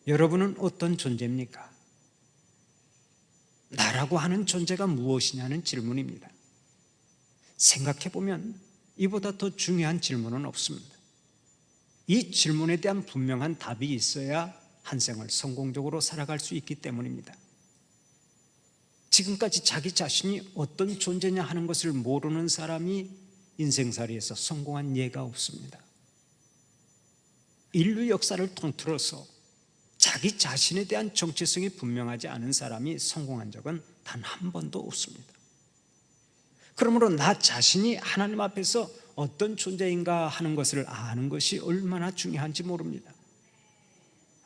여러분은 어떤 존재입니까? 나라고 하는 존재가 무엇이냐는 질문입니다. 생각해보면 이보다 더 중요한 질문은 없습니다. 이 질문에 대한 분명한 답이 있어야 한 생을 성공적으로 살아갈 수 있기 때문입니다. 지금까지 자기 자신이 어떤 존재냐 하는 것을 모르는 사람이 인생살이에서 성공한 예가 없습니다. 인류 역사를 통틀어서 자기 자신에 대한 정체성이 분명하지 않은 사람이 성공한 적은 단 한 번도 없습니다. 그러므로 나 자신이 하나님 앞에서 어떤 존재인가 하는 것을 아는 것이 얼마나 중요한지 모릅니다.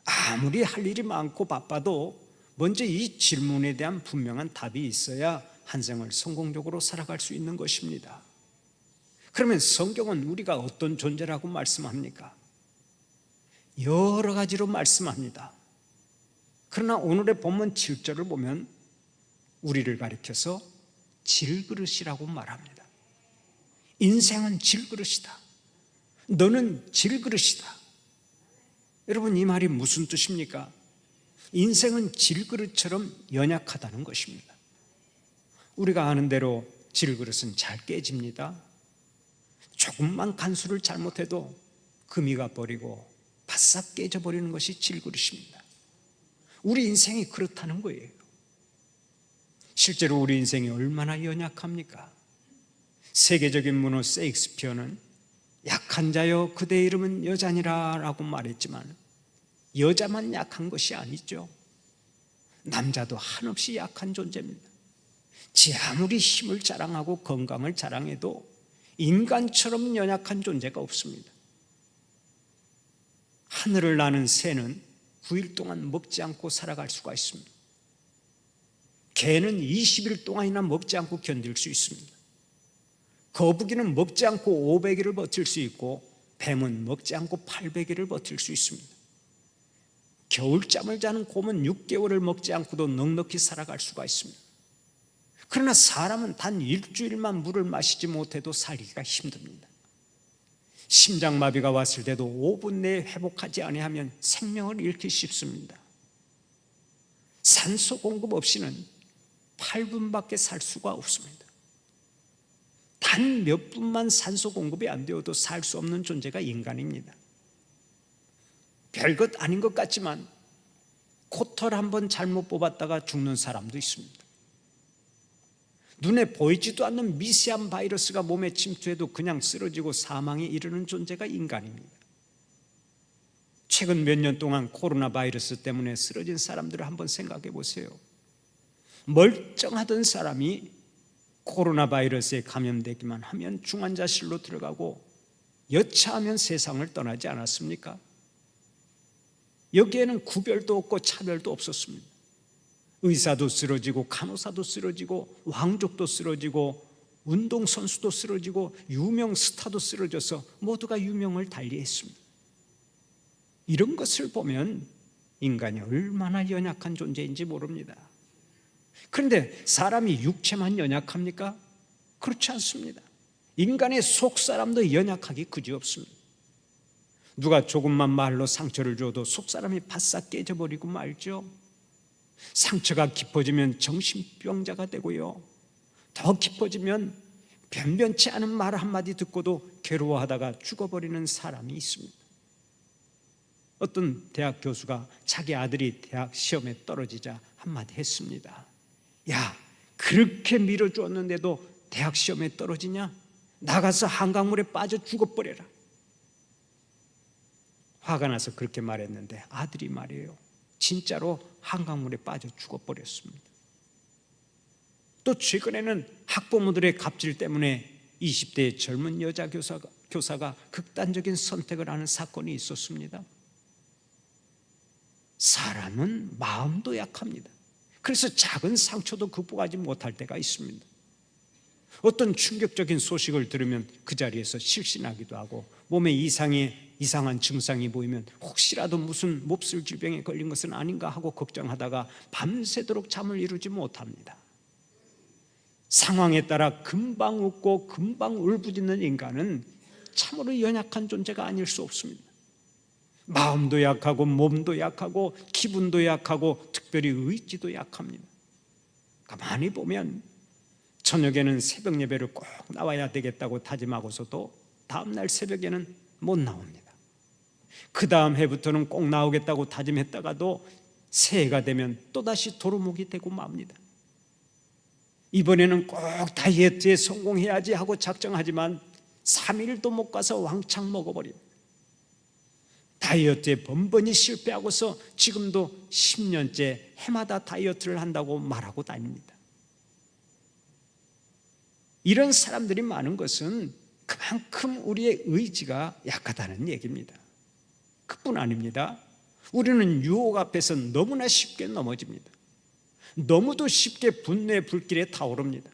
아무리 할 일이 많고 바빠도 먼저 이 질문에 대한 분명한 답이 있어야 한 생을 성공적으로 살아갈 수 있는 것입니다. 그러면 성경은 우리가 어떤 존재라고 말씀합니까? 여러 가지로 말씀합니다. 그러나 오늘의 본문 7절을 보면 우리를 가리켜서 질그릇이라고 말합니다. 인생은 질그릇이다. 너는 질그릇이다. 여러분, 이 말이 무슨 뜻입니까? 인생은 질그릇처럼 연약하다는 것입니다. 우리가 아는 대로 질그릇은 잘 깨집니다. 조금만 간수를 잘못해도 금이가 버리고 바싹 깨져버리는 것이 질그릇입니다. 우리 인생이 그렇다는 거예요. 실제로 우리 인생이 얼마나 연약합니까? 세계적인 문호 셰익스피어는 약한 자여 그대의 이름은 여자니라 라고 말했지만 여자만 약한 것이 아니죠. 남자도 한없이 약한 존재입니다. 지 아무리 힘을 자랑하고 건강을 자랑해도 인간처럼 연약한 존재가 없습니다. 하늘을 나는 새는 9일 동안 먹지 않고 살아갈 수가 있습니다. 개는 20일 동안이나 먹지 않고 견딜 수 있습니다. 거북이는 먹지 않고 500일을 버틸 수 있고 뱀은 먹지 않고 800일을 버틸 수 있습니다. 겨울잠을 자는 곰은 6개월을 먹지 않고도 넉넉히 살아갈 수가 있습니다. 그러나 사람은 단 일주일만 물을 마시지 못해도 살기가 힘듭니다. 심장마비가 왔을 때도 5분 내에 회복하지 아니하면 생명을 잃기 쉽습니다. 산소 공급 없이는 8분밖에 살 수가 없습니다. 단 몇 분만 산소 공급이 안 되어도 살 수 없는 존재가 인간입니다. 별것 아닌 것 같지만 코털 한번 잘못 뽑았다가 죽는 사람도 있습니다. 눈에 보이지도 않는 미세한 바이러스가 몸에 침투해도 그냥 쓰러지고 사망에 이르는 존재가 인간입니다. 최근 몇 년 동안 코로나 바이러스 때문에 쓰러진 사람들을 한번 생각해 보세요. 멀쩡하던 사람이 코로나 바이러스에 감염되기만 하면 중환자실로 들어가고 여차하면 세상을 떠나지 않았습니까? 여기에는 구별도 없고 차별도 없었습니다. 의사도 쓰러지고 간호사도 쓰러지고 왕족도 쓰러지고 운동선수도 쓰러지고 유명 스타도 쓰러져서 모두가 유명을 달리했습니다. 이런 것을 보면 인간이 얼마나 연약한 존재인지 모릅니다. 그런데 사람이 육체만 연약합니까? 그렇지 않습니다. 인간의 속사람도 연약하기 그지없습니다. 누가 조금만 말로 상처를 줘도 속사람이 바싹 깨져버리고 말죠. 상처가 깊어지면 정신병자가 되고요, 더 깊어지면 변변치 않은 말 한마디 듣고도 괴로워하다가 죽어버리는 사람이 있습니다. 어떤 대학 교수가 자기 아들이 대학 시험에 떨어지자 한마디 했습니다. 야, 그렇게 밀어주었는데도 대학 시험에 떨어지냐? 나가서 한강물에 빠져 죽어버려라. 화가 나서 그렇게 말했는데 아들이 말이에요, 진짜로 한강물에 빠져 죽어버렸습니다. 또 최근에는 학부모들의 갑질 때문에 20대의 젊은 여자 교사가 극단적인 선택을 하는 사건이 있었습니다. 사람은 마음도 약합니다. 그래서 작은 상처도 극복하지 못할 때가 있습니다. 어떤 충격적인 소식을 들으면 그 자리에서 실신하기도 하고 몸에 이상한 증상이 보이면 혹시라도 무슨 몹쓸 질병에 걸린 것은 아닌가 하고 걱정하다가 밤새도록 잠을 이루지 못합니다. 상황에 따라 금방 웃고 금방 울부짖는 인간은 참으로 연약한 존재가 아닐 수 없습니다. 마음도 약하고 몸도 약하고 기분도 약하고 특별히 의지도 약합니다. 가만히 보면 저녁에는 새벽 예배를 꼭 나와야 되겠다고 다짐하고서도 다음날 새벽에는 못 나옵니다. 그 다음 해부터는 꼭 나오겠다고 다짐했다가도 새해가 되면 또다시 도루묵이 되고 맙니다. 이번에는 꼭 다이어트에 성공해야지 하고 작정하지만 3일도 못 가서 왕창 먹어버립니다. 다이어트에 번번이 실패하고서 지금도 10년째 해마다 다이어트를 한다고 말하고 다닙니다. 이런 사람들이 많은 것은 그만큼 우리의 의지가 약하다는 얘기입니다. 그뿐 아닙니다. 우리는 유혹 앞에서 너무나 쉽게 넘어집니다. 너무도 쉽게 분노의 불길에 타오릅니다.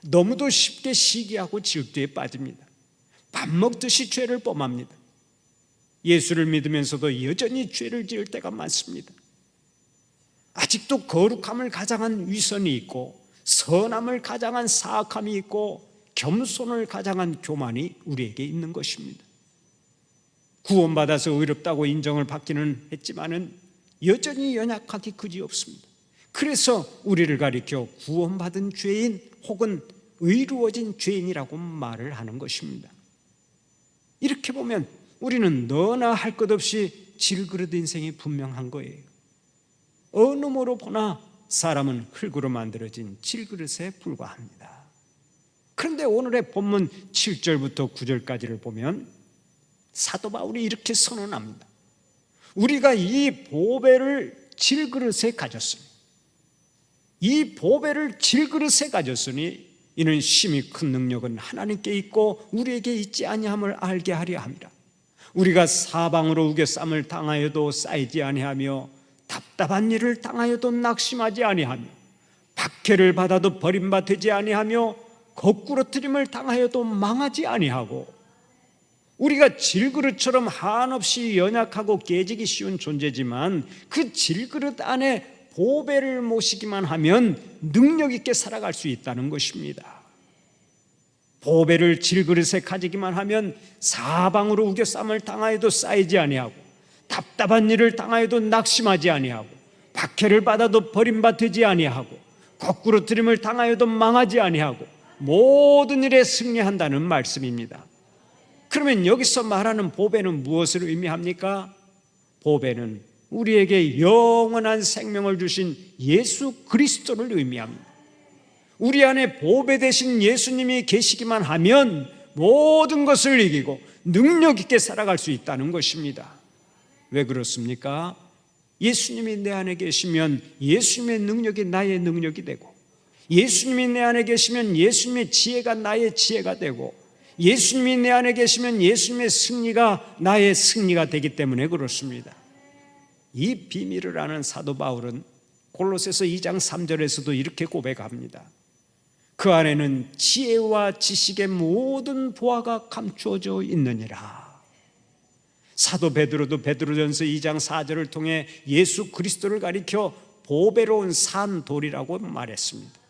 너무도 쉽게 시기하고 질투에 빠집니다. 밥 먹듯이 죄를 범합니다. 예수를 믿으면서도 여전히 죄를 지을 때가 많습니다. 아직도 거룩함을 가장한 위선이 있고 선함을 가장한 사악함이 있고 겸손을 가장한 교만이 우리에게 있는 것입니다. 구원받아서 의롭다고 인정을 받기는 했지만은 여전히 연약하기 그지없습니다. 그래서 우리를 가리켜 구원받은 죄인 혹은 의로워진 죄인이라고 말을 하는 것입니다. 이렇게 보면 우리는 너나 할 것 없이 질그릇 인생이 분명한 거예요. 어느 모로 보나 사람은 흙으로 만들어진 질그릇에 불과합니다. 그런데 오늘의 본문 7절부터 9절까지를 보면 사도 바울이 이렇게 선언합니다. 우리가 이 보배를 질그릇에 가졌으니, 이 보배를 질그릇에 가졌으니 이는 심히 큰 능력은 하나님께 있고 우리에게 있지 아니함을 알게 하려 함이라. 우리가 사방으로 우겨쌈을 당하여도 쌓이지 아니하며 답답한 일을 당하여도 낙심하지 아니하며 박해를 받아도 버림받지 아니하며 거꾸러뜨림을 당하여도 망하지 아니하고, 우리가 질그릇처럼 한없이 연약하고 깨지기 쉬운 존재지만 그 질그릇 안에 보배를 모시기만 하면 능력 있게 살아갈 수 있다는 것입니다. 보배를 질그릇에 가지기만 하면 사방으로 우겨쌈을 당하여도 쌓이지 아니하고 답답한 일을 당하여도 낙심하지 아니하고 박해를 받아도 버림받지 아니하고 거꾸러뜨림을 당하여도 망하지 아니하고 모든 일에 승리한다는 말씀입니다. 그러면 여기서 말하는 보배는 무엇을 의미합니까? 보배는 우리에게 영원한 생명을 주신 예수 그리스도를 의미합니다. 우리 안에 보배 되신 예수님이 계시기만 하면 모든 것을 이기고 능력 있게 살아갈 수 있다는 것입니다. 왜 그렇습니까? 예수님이 내 안에 계시면 예수님의 능력이 나의 능력이 되고, 예수님이 내 안에 계시면 예수님의 지혜가 나의 지혜가 되고, 예수님이 내 안에 계시면 예수님의 승리가 나의 승리가 되기 때문에 그렇습니다. 이 비밀을 아는 사도 바울은 골로새서 2장 3절에서도 이렇게 고백합니다. 그 안에는 지혜와 지식의 모든 보화가 감추어져 있느니라. 사도 베드로도 베드로전서 2장 4절을 통해 예수 그리스도를 가리켜 보배로운 산돌이라고 말했습니다.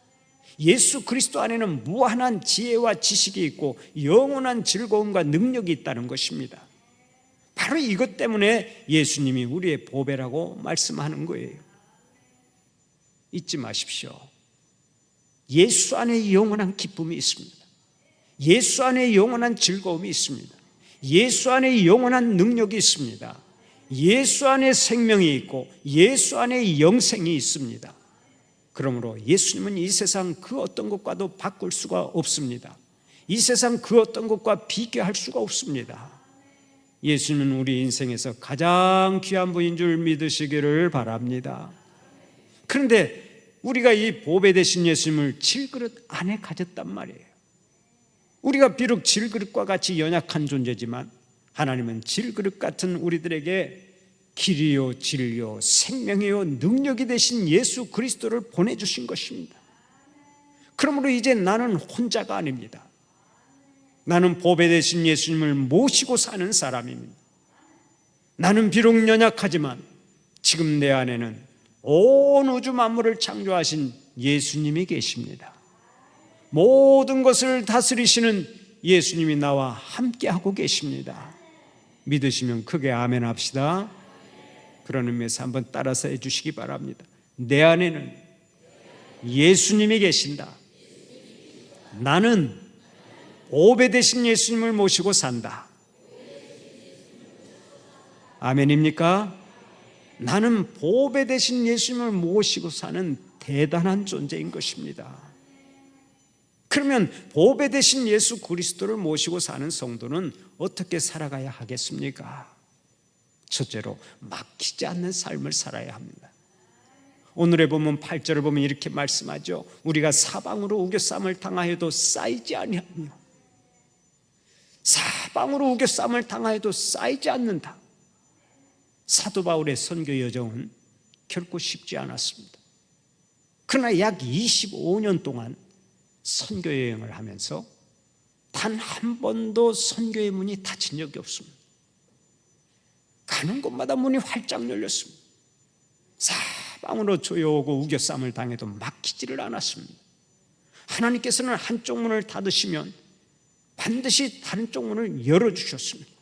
예수 그리스도 안에는 무한한 지혜와 지식이 있고 영원한 즐거움과 능력이 있다는 것입니다. 바로 이것 때문에 예수님이 우리의 보배라고 말씀하는 거예요. 잊지 마십시오. 예수 안에 영원한 기쁨이 있습니다. 예수 안에 영원한 즐거움이 있습니다. 예수 안에 영원한 능력이 있습니다. 예수 안에 생명이 있고 예수 안에 영생이 있습니다. 그러므로 예수님은 이 세상 그 어떤 것과도 바꿀 수가 없습니다. 이 세상 그 어떤 것과 비교할 수가 없습니다. 예수님은 우리 인생에서 가장 귀한 분인 줄 믿으시기를 바랍니다. 그런데 우리가 이 보배 되신 예수님을 질그릇 안에 가졌단 말이에요. 우리가 비록 질그릇과 같이 연약한 존재지만 하나님은 질그릇 같은 우리들에게 길이요 진리요 생명이요 능력이 되신 예수 그리스도를 보내주신 것입니다. 그러므로 이제 나는 혼자가 아닙니다. 나는 보배 되신 예수님을 모시고 사는 사람입니다. 나는 비록 연약하지만 지금 내 안에는 온 우주 만물을 창조하신 예수님이 계십니다. 모든 것을 다스리시는 예수님이 나와 함께하고 계십니다. 믿으시면 크게 아멘 합시다. 그런 의미에서 한번 따라서 해주시기 바랍니다. 내 안에는 예수님이 계신다. 나는 보배 되신 예수님을 모시고 산다. 아멘입니까? 나는 보배 되신 예수님을 모시고 사는 대단한 존재인 것입니다. 그러면 보배 되신 예수 그리스도를 모시고 사는 성도는 어떻게 살아가야 하겠습니까? 첫째로 막히지 않는 삶을 살아야 합니다. 오늘의 본문 8절을 보면 이렇게 말씀하죠. 우리가 사방으로 우겨쌈을 당하여도 쌓이지 아니하며, 사방으로 우겨쌈을 당하여도 쌓이지 않는다. 사도 바울의 선교 여정은 결코 쉽지 않았습니다. 그러나 약 25년 동안 선교 여행을 하면서 단 한 번도 선교의 문이 닫힌 적이 없습니다. 가는 곳마다 문이 활짝 열렸습니다. 사방으로 조여오고 우겨쌈을 당해도 막히지를 않았습니다. 하나님께서는 한쪽 문을 닫으시면 반드시 다른 쪽 문을 열어주셨습니다.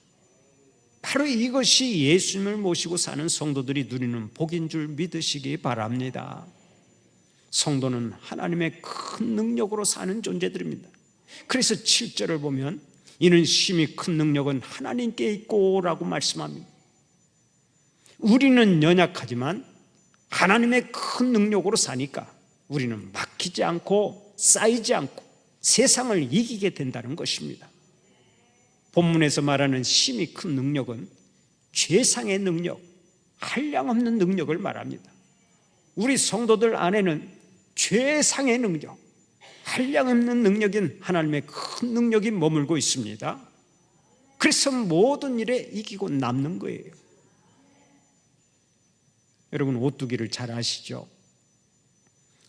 바로 이것이 예수님을 모시고 사는 성도들이 누리는 복인 줄 믿으시기 바랍니다. 성도는 하나님의 큰 능력으로 사는 존재들입니다. 그래서 7절을 보면 이는 심히 큰 능력은 하나님께 있고 라고 말씀합니다. 우리는 연약하지만 하나님의 큰 능력으로 사니까 우리는 막히지 않고 쌓이지 않고 세상을 이기게 된다는 것입니다. 본문에서 말하는 심히 큰 능력은 최상의 능력, 한량없는 능력을 말합니다. 우리 성도들 안에는 최상의 능력, 한량없는 능력인 하나님의 큰 능력이 머물고 있습니다. 그래서 모든 일에 이기고 남는 거예요. 여러분 오뚜기를 잘 아시죠?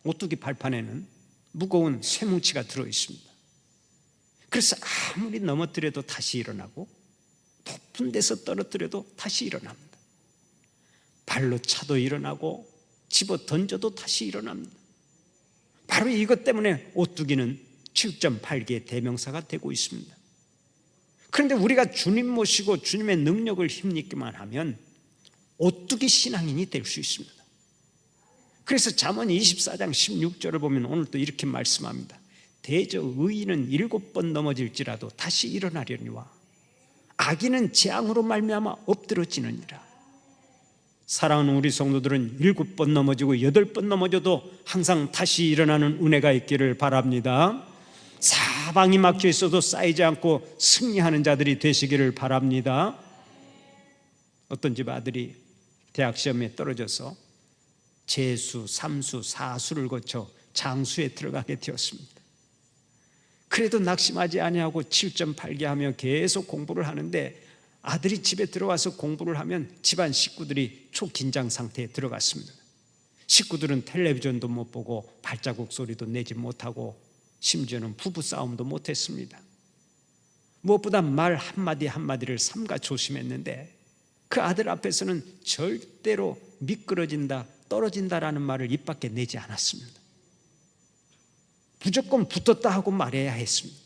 오뚜기 발판에는 무거운 쇠뭉치가 들어있습니다. 그래서 아무리 넘어뜨려도 다시 일어나고 높은 데서 떨어뜨려도 다시 일어납니다. 발로 차도 일어나고 집어 던져도 다시 일어납니다. 바로 이것 때문에 오뚜기는 7.8개의 대명사가 되고 있습니다. 그런데 우리가 주님 모시고 주님의 능력을 힘입기만 하면 오뚜기 신앙인이 될 수 있습니다. 그래서 잠언 24장 16절을 보면 오늘 또 이렇게 말씀합니다. 대저 의인은 7번 넘어질지라도 다시 일어나려니와 악인은 재앙으로 말미암아 엎드러지느니라. 사랑하는 우리 성도들은 7번 넘어지고 8번 넘어져도 항상 다시 일어나는 은혜가 있기를 바랍니다. 사방이 막혀 있어도 쌓이지 않고 승리하는 자들이 되시기를 바랍니다. 어떤 집 아들이 대학 시험에 떨어져서 재수, 삼수, 사수를 거쳐 장수에 들어가게 되었습니다. 그래도 낙심하지 아니하고 7.8개 하며 계속 공부를 하는데 아들이 집에 들어와서 공부를 하면 집안 식구들이 초긴장 상태에 들어갔습니다. 식구들은 텔레비전도 못 보고 발자국 소리도 내지 못하고 심지어는 부부싸움도 못했습니다. 무엇보다 말 한마디 한마디를 삼가 조심했는데 그 아들 앞에서는 절대로 미끄러진다, 떨어진다라는 말을 입 밖에 내지 않았습니다. 무조건 붙었다 하고 말해야 했습니다.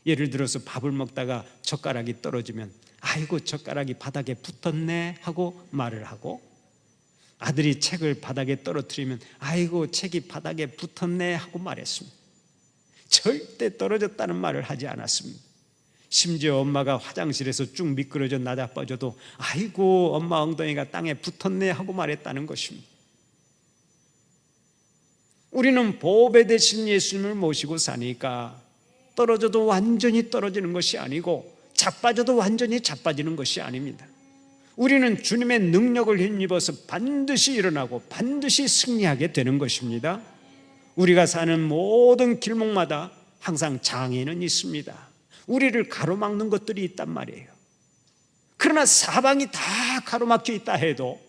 예를 들어서 밥을 먹다가 젓가락이 떨어지면 아이고 젓가락이 바닥에 붙었네 하고 말을 하고, 아들이 책을 바닥에 떨어뜨리면 아이고 책이 바닥에 붙었네 하고 말했습니다. 절대 떨어졌다는 말을 하지 않았습니다. 심지어 엄마가 화장실에서 쭉 미끄러져 나자빠져도 아이고 엄마 엉덩이가 땅에 붙었네 하고 말했다는 것입니다. 우리는 보배 되신 예수님을 모시고 사니까 떨어져도 완전히 떨어지는 것이 아니고 자빠져도 완전히 자빠지는 것이 아닙니다. 우리는 주님의 능력을 힘입어서 반드시 일어나고 반드시 승리하게 되는 것입니다. 우리가 사는 모든 길목마다 항상 장애는 있습니다. 우리를 가로막는 것들이 있단 말이에요. 그러나 사방이 다 가로막혀 있다 해도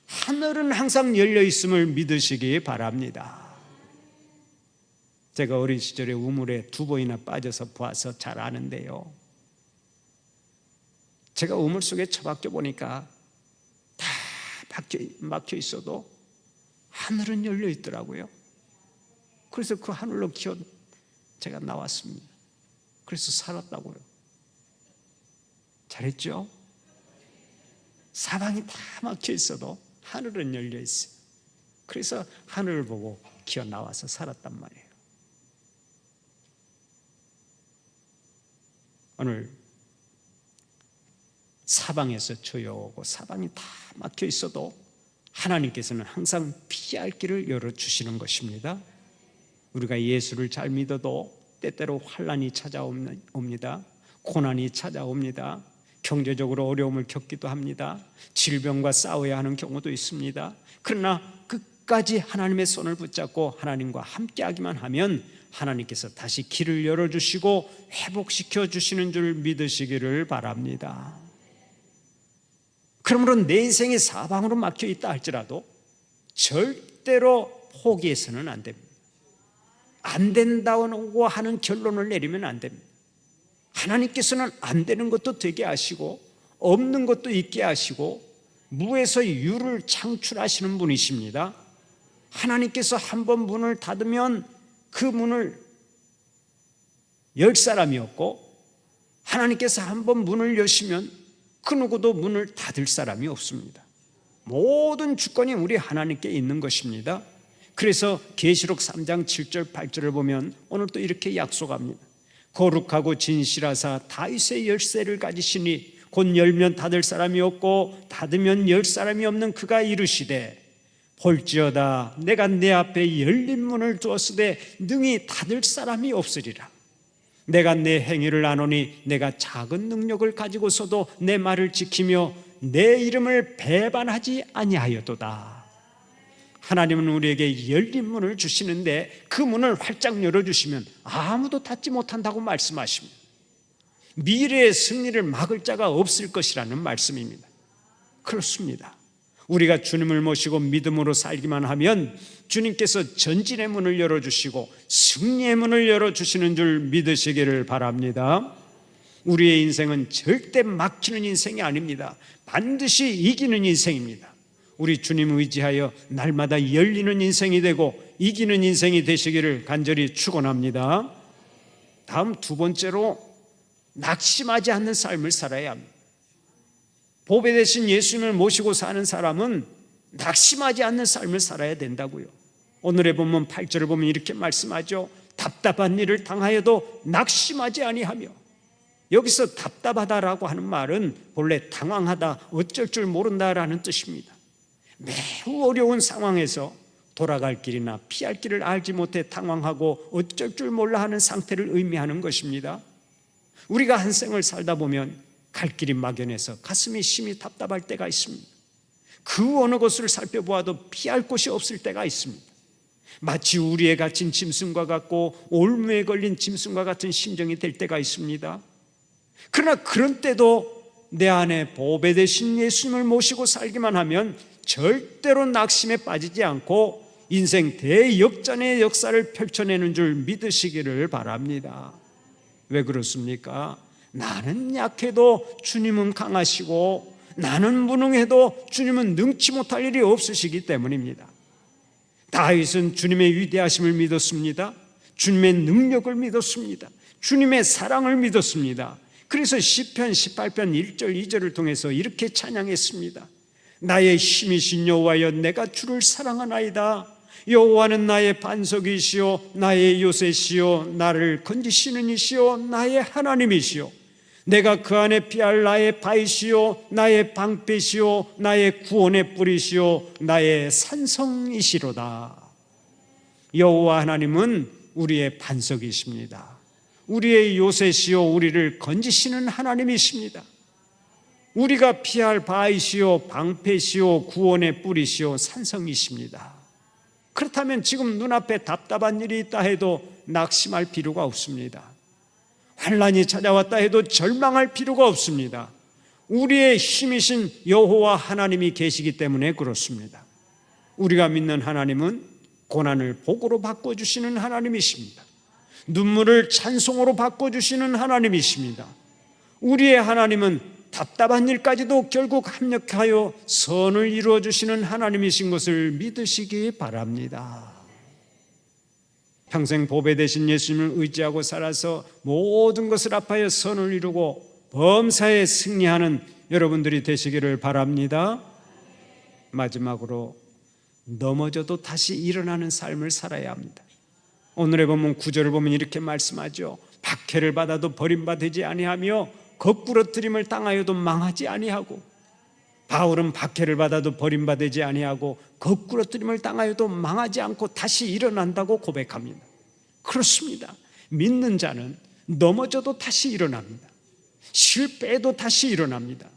하늘은 항상 열려 있음을 믿으시기 바랍니다. 제가 어린 시절에 우물에 2번이나 빠져서 보아서 잘 아는데요, 제가 우물 속에 처박혀 보니까 다 막혀 있어도 하늘은 열려 있더라고요. 그래서 그 하늘로 기어 제가 나왔습니다. 그래서 살았다고요. 잘했죠? 사방이 다 막혀 있어도 하늘은 열려 있어요. 그래서 하늘을 보고 기어 나와서 살았단 말이에요. 오늘 사방에서 조여오고 사방이 다 막혀 있어도 하나님께서는 항상 피할 길을 열어주시는 것입니다. 우리가 예수를 잘 믿어도 때때로 환난이 찾아옵니다. 고난이 찾아옵니다. 경제적으로 어려움을 겪기도 합니다. 질병과 싸워야 하는 경우도 있습니다. 그러나 끝까지 하나님의 손을 붙잡고 하나님과 함께하기만 하면 하나님께서 다시 길을 열어주시고 회복시켜 주시는 줄 믿으시기를 바랍니다. 그러므로 내 인생이 사방으로 막혀 있다 할지라도 절대로 포기해서는 안 됩니다. 안 된다고 하는 결론을 내리면 안 됩니다. 하나님께서는 안 되는 것도 되게 하시고 없는 것도 있게 하시고 무에서 유를 창출하시는 분이십니다. 하나님께서 한 번 문을 닫으면 그 문을 열 사람이 없고 하나님께서 한 번 문을 여시면 그 누구도 문을 닫을 사람이 없습니다. 모든 주권이 우리 하나님께 있는 것입니다. 그래서 계시록 3장 7절 8절을 보면 오늘 또 이렇게 약속합니다. 거룩하고 진실하사 다윗의 열쇠를 가지시니 곧 열면 닫을 사람이 없고 닫으면 열 사람이 없는 그가 이르시되 볼지어다 내가 내 앞에 열린 문을 두었으되 능히 닫을 사람이 없으리라. 내가 내 행위를 아노니 내가 작은 능력을 가지고서도 내 말을 지키며 내 이름을 배반하지 아니하였도다. 하나님은 우리에게 열린 문을 주시는데 그 문을 활짝 열어주시면 아무도 닫지 못한다고 말씀하십니다. 미래의 승리를 막을 자가 없을 것이라는 말씀입니다. 그렇습니다. 우리가 주님을 모시고 믿음으로 살기만 하면 주님께서 전진의 문을 열어주시고 승리의 문을 열어주시는 줄 믿으시기를 바랍니다. 우리의 인생은 절대 막히는 인생이 아닙니다. 반드시 이기는 인생입니다. 우리 주님 의지하여 날마다 열리는 인생이 되고 이기는 인생이 되시기를 간절히 축원합니다. 다음 두 번째로 낙심하지 않는 삶을 살아야 합니다. 보배 되신 예수님을 모시고 사는 사람은 낙심하지 않는 삶을 살아야 된다고요. 오늘의 본문 8절을 보면 이렇게 말씀하죠. 답답한 일을 당하여도 낙심하지 아니하며. 여기서 답답하다라고 하는 말은 본래 당황하다, 어쩔 줄 모른다라는 뜻입니다. 매우 어려운 상황에서 돌아갈 길이나 피할 길을 알지 못해 당황하고 어쩔 줄 몰라 하는 상태를 의미하는 것입니다. 우리가 한 생을 살다 보면 갈 길이 막연해서 가슴이 심히 답답할 때가 있습니다. 그 어느 곳을 살펴보아도 피할 곳이 없을 때가 있습니다. 마치 우리에 갇힌 짐승과 같고 올무에 걸린 짐승과 같은 심정이 될 때가 있습니다. 그러나 그런 때도 내 안에 보배 되신 예수님을 모시고 살기만 하면 절대로 낙심에 빠지지 않고 인생 대역전의 역사를 펼쳐내는 줄 믿으시기를 바랍니다. 왜 그렇습니까? 나는 약해도 주님은 강하시고 나는 무능해도 주님은 능치 못할 일이 없으시기 때문입니다. 다윗은 주님의 위대하심을 믿었습니다. 주님의 능력을 믿었습니다. 주님의 사랑을 믿었습니다. 그래서 시편 18편 1절 2절을 통해서 이렇게 찬양했습니다. 나의 힘이신 여호와여 내가 주를 사랑하나이다. 여호와는 나의 반석이시요 나의 요새시요 나를 건지시는 이시요 나의 하나님이시요 내가 그 안에 피할 나의 바위시요 나의 방패시요 나의 구원의 뿌리시요 나의 산성이시로다. 여호와 하나님은 우리의 반석이십니다. 우리의 요새시요 우리를 건지시는 하나님이십니다. 우리가 피할 바위시요 방패시요 구원의 뿌리시요 산성이십니다. 그렇다면 지금 눈앞에 답답한 일이 있다 해도 낙심할 필요가 없습니다. 환난이 찾아왔다 해도 절망할 필요가 없습니다. 우리의 힘이신 여호와 하나님이 계시기 때문에 그렇습니다. 우리가 믿는 하나님은 고난을 복으로 바꿔주시는 하나님이십니다. 눈물을 찬송으로 바꿔주시는 하나님이십니다. 우리의 하나님은 답답한 일까지도 결국 합력하여 선을 이루어주시는 하나님이신 것을 믿으시기 바랍니다. 평생 보배 되신 예수님을 의지하고 살아서 모든 것을 합하여 선을 이루고 범사에 승리하는 여러분들이 되시기를 바랍니다. 마지막으로 넘어져도 다시 일어나는 삶을 살아야 합니다. 오늘의 본문 9절을 보면 이렇게 말씀하죠. 박해를 받아도 버림받지 아니하며 거꾸러뜨림을 당하여도 망하지 아니하고. 바울은 박해를 받아도 버림받지 아니하고 거꾸러뜨림을 당하여도 망하지 않고 다시 일어난다고 고백합니다. 그렇습니다. 믿는 자는 넘어져도 다시 일어납니다. 실패해도 다시 일어납니다.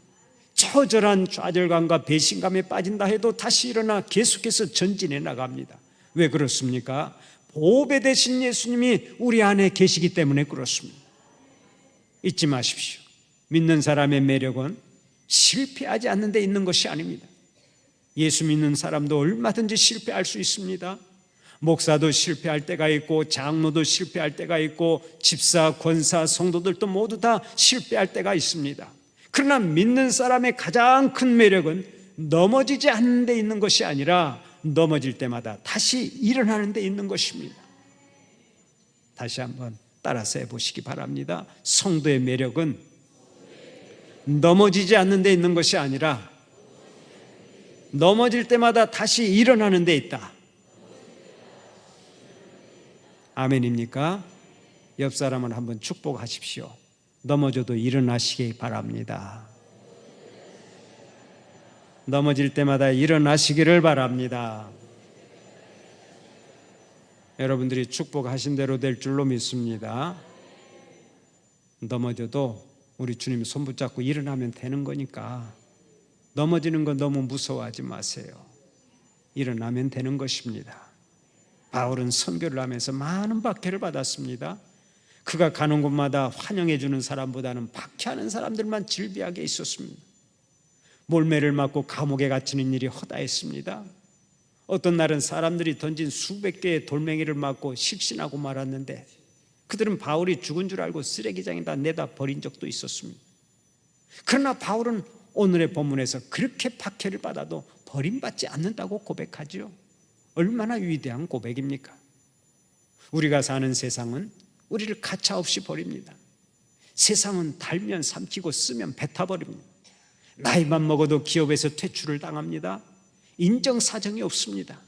처절한 좌절감과 배신감에 빠진다 해도 다시 일어나 계속해서 전진해 나갑니다. 왜 그렇습니까? 보배 되신 예수님이 우리 안에 계시기 때문에 그렇습니다. 잊지 마십시오. 믿는 사람의 매력은 실패하지 않는 데 있는 것이 아닙니다. 예수 믿는 사람도 얼마든지 실패할 수 있습니다. 목사도 실패할 때가 있고 장로도 실패할 때가 있고 집사, 권사, 성도들도 모두 다 실패할 때가 있습니다. 그러나 믿는 사람의 가장 큰 매력은 넘어지지 않는 데 있는 것이 아니라 넘어질 때마다 다시 일어나는 데 있는 것입니다. 다시 한번 따라서 해보시기 바랍니다. 성도의 매력은 넘어지지 않는 데 있는 것이 아니라 넘어질 때마다 다시 일어나는 데 있다. 아멘입니까? 옆 사람을 한번 축복하십시오. 넘어져도 일어나시기 바랍니다. 넘어질 때마다 일어나시기를 바랍니다. 여러분들이 축복하신 대로 될 줄로 믿습니다. 넘어져도 우리 주님 손 붙잡고 일어나면 되는 거니까 넘어지는 건 너무 무서워하지 마세요. 일어나면 되는 것입니다. 바울은 선교를 하면서 많은 박해를 받았습니다. 그가 가는 곳마다 환영해 주는 사람보다는 박해하는 사람들만 질비하게 있었습니다. 몰매를 맞고 감옥에 갇히는 일이 허다했습니다. 어떤 날은 사람들이 던진 수백 개의 돌멩이를 맞고 실신하고 말았는데 그들은 바울이 죽은 줄 알고 쓰레기장에다 내다 버린 적도 있었습니다. 그러나 바울은 오늘의 본문에서 그렇게 박해를 받아도 버림받지 않는다고 고백하죠. 얼마나 위대한 고백입니까? 우리가 사는 세상은 우리를 가차없이 버립니다. 세상은 달면 삼키고 쓰면 뱉어버립니다. 나이만 먹어도 기업에서 퇴출을 당합니다. 인정사정이 없습니다.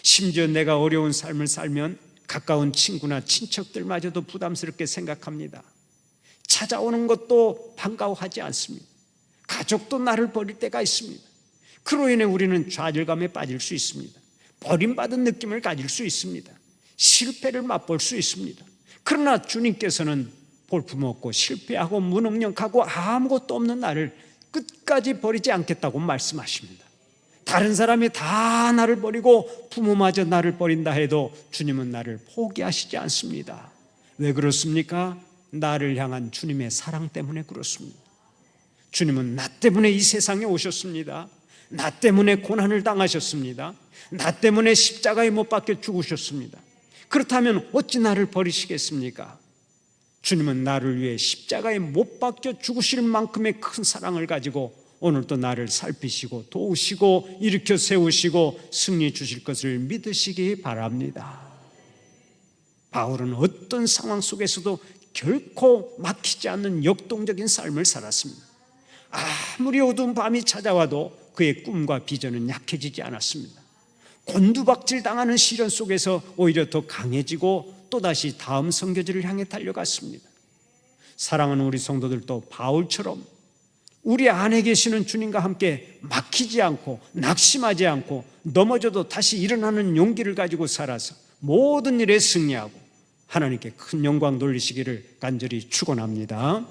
심지어 내가 어려운 삶을 살면 가까운 친구나 친척들마저도 부담스럽게 생각합니다. 찾아오는 것도 반가워하지 않습니다. 가족도 나를 버릴 때가 있습니다. 그로 인해 우리는 좌절감에 빠질 수 있습니다. 버림받은 느낌을 가질 수 있습니다. 실패를 맛볼 수 있습니다. 그러나 주님께서는 볼품없고 실패하고 무능력하고 아무것도 없는 나를 끝까지 버리지 않겠다고 말씀하십니다. 다른 사람이 다 나를 버리고 부모마저 나를 버린다 해도 주님은 나를 포기하시지 않습니다. 왜 그렇습니까? 나를 향한 주님의 사랑 때문에 그렇습니다. 주님은 나 때문에 이 세상에 오셨습니다. 나 때문에 고난을 당하셨습니다. 나 때문에 십자가에 못 박혀 죽으셨습니다. 그렇다면 어찌 나를 버리시겠습니까? 주님은 나를 위해 십자가에 못 박혀 죽으실 만큼의 큰 사랑을 가지고 오늘도 나를 살피시고 도우시고 일으켜 세우시고 승리 주실 것을 믿으시기 바랍니다. 바울은 어떤 상황 속에서도 결코 막히지 않는 역동적인 삶을 살았습니다. 아무리 어두운 밤이 찾아와도 그의 꿈과 비전은 약해지지 않았습니다. 곤두박질 당하는 시련 속에서 오히려 더 강해지고 또다시 다음 선교지를 향해 달려갔습니다. 사랑하는 우리 성도들도 바울처럼 우리 안에 계시는 주님과 함께 막히지 않고 낙심하지 않고 넘어져도 다시 일어나는 용기를 가지고 살아서 모든 일에 승리하고 하나님께 큰 영광 돌리시기를 간절히 축원합니다.